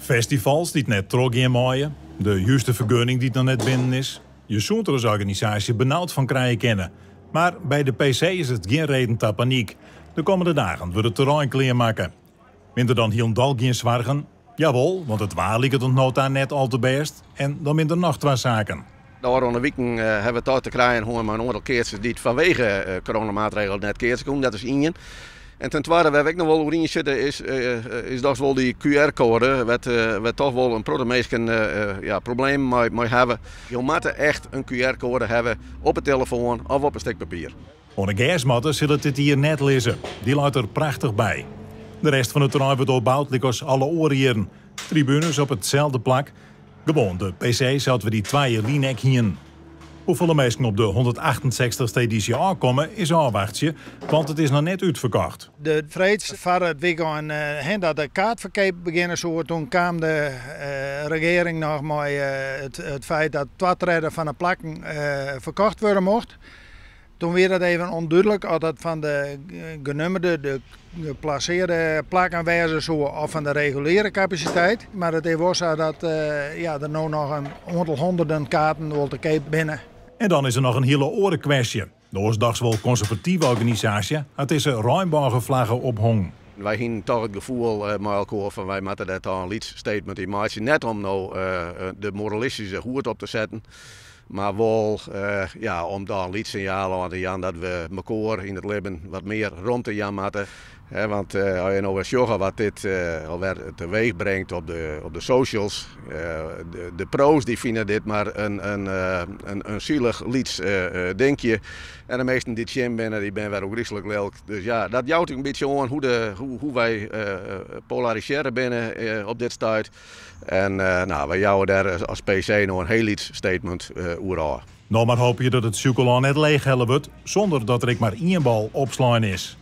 Festivals die het net trok in maaien, de juiste vergunning die het nog net binnen is. Je zult er als organisatie benauwd van krijgen kennen. Maar bij de PC is het geen reden tot paniek. De komende dagen wordt het terrein klaarmaken. Minder dan heel geen zwargen? Jawel, want het waar liep het tot nota net al te best. En dan minder nachtwaarzaken. De afgelopen weken hebben we toch te krijgen hoe een aantal keertjes die het vanwege coronamaatregelen net keertjes komen. Dat is één. En ten tweede, waar ik nog wel over zitten is dat wel die QR-code, wat toch wel een proto probleem mee hebben. Je moet echt een QR-code hebben op het telefoon of op een stuk papier. Onder gasmatten zullen het hier net lezen. Die laat er prachtig bij. De rest van het terrein wordt opgebouwd, lik als alle oren. Tribunes op hetzelfde plak. Gewoon, de PC zouden we die twee linek hier. Hoeveel mensen op de 168ste editie aankomen is afwachtje, want het is nog net uitverkocht. De vrees van het weekend dat de kaartverkoop beginnen zo, toen kwam de regering nog met het feit dat 2/3 van de plakken verkocht worden mocht. Toen werd het even onduidelijk of dat van de genummerde, de geplaceerde plakken waren zo, of van de reguliere capaciteit. Maar het was zo dat er nu nog een aantal honderden kaarten wil te koop binnen. En dan is er nog een hele orenkwestie. De oorsdags wel conservatieve organisatie had deze Rijnbouwvlaggen ophong. Wij hebben toch het gevoel met elkaar van wij moeten dat een liedstatement in maken. Net om nou de moralistische hoed op te zetten. Maar wel om daar een liedsignaal aan te gaan dat we elkaar in het leven wat meer rond te gaan moeten. Want als je nou eens zag wat dit alweer teweeg brengt op de socials. De pro's die vinden dit maar een zielig lieds denkje. En de meesten die het binnen, die ben weer ook christelijk lelijk. Dus ja, dat jouwt een beetje aan hoe wij polariseren binnen op dit stuit. En wij jouwen daar als PC nog een heel iets statement over. Nou, maar hoop je dat het suikelaan net leeg wordt, zonder dat er maar één bal opslaan is.